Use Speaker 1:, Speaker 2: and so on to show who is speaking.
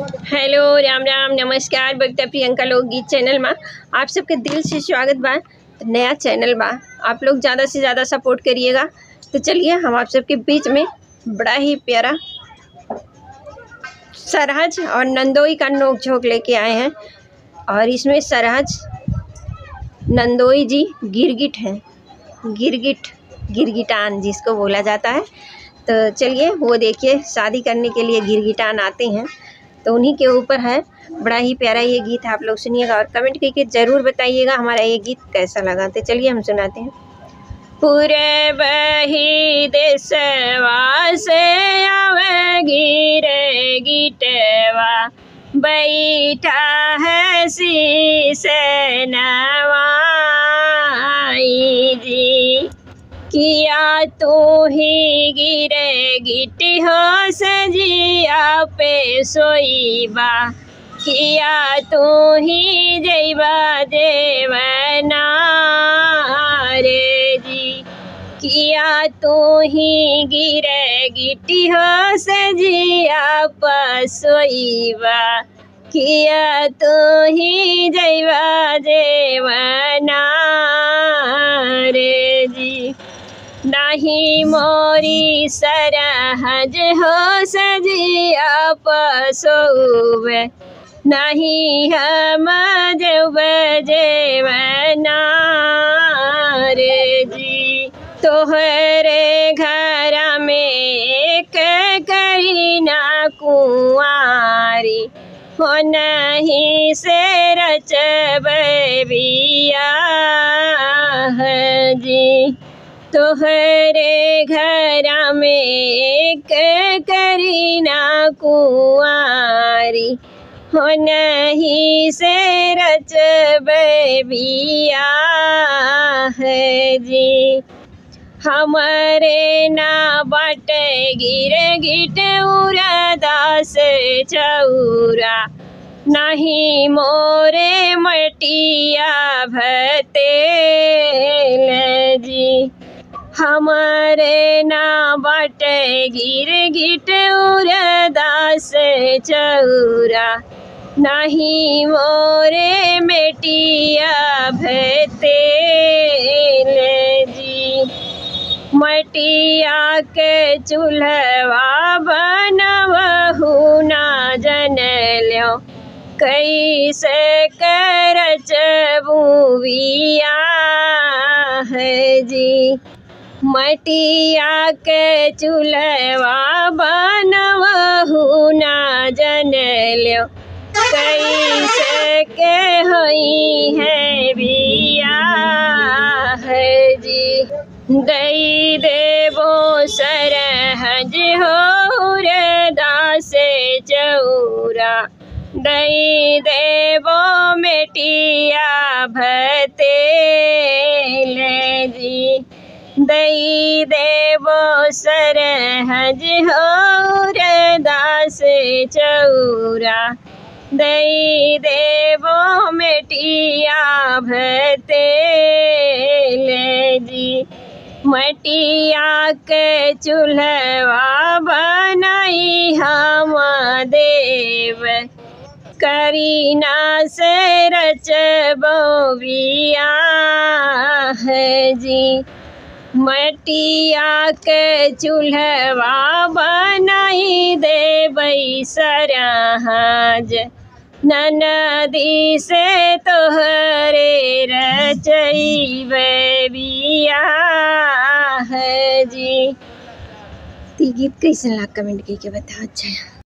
Speaker 1: Hello Ram Ram नमस्कार बगता प्रियंका लोकगीत चैनल में आप सबके दिल से स्वागत बा। नया चैनल बा, आप लोग ज़्यादा से ज़्यादा सपोर्ट करिएगा। तो चलिए हम आप सबके बीच में बड़ा ही प्यारा सरहज और नंदोई का नोक झोंक लेके आए हैं। और इसमें सरहज नंदोई जी गिरगिट हैं, गिरगिटान जिसको बोला जाता है। तो चलिए वो देखिए, शादी करने के लिए गिरगिटान आते हैं, तो उन्हीं के ऊपर है। बड़ा ही प्यारा ये गीत है, आप लोग सुनिएगा और कमेंट करके ज़रूर बताइएगा हमारा ये गीत कैसा लगा। तो चलिए हम सुनाते हैं। पूरे बही देशवा से आवे गिरे गिटवा, बैठा है शीश नवाई जी। किया तू ही गिरे गिटी हो सजिया पे सोईबा, किया तू ही जैबा देवना रे जी। किया तू ही गिरे गिटी हो सजिया पे सोईबा, किया तू ही जैबा देवना रे जी। नहीं मोरी सरहज हो सजिया पसोवे, नहीं हम जब जेवना रे जी। तोहरे घर में एक करीना कुंवारी, हो नहीं से रचब बियाह जी। तोहरे घर में एक करीना कुंवारी, हो नहीं से रचब बियाह जी। हमारे ना बाटे गिरगिट उरदास चौरा, नहीं मोरे मटिया भतेल जी। हमारे ना बाटे गिरगिट उरदास चौरा, नहीं मोरे मेटिया भतेल जी। मटिया के चूल्हा बनवहु ना जन लो, कैसे करचबू बियाह जी। मटिया के चूल्हा बनवहु ना जन लो, कैसे के होई है बियाह जी। दई देवो सरहज हो रे दास चौरा, दई देवो मेटिया भतेल जी। दई देवो सरहज हो रे दास चौरा, दई देवो मेटिया भतेल जी। मटिया के चूल्हा बनाई हम देव, करीना से रचबो बियाह जी। मटिया के चूल्हा बनाई देबै सरहज, ननदी से तोहरे रचैबे बियाह जी। गीत कैसन लगा कमेंट करके बताओ। अच्छा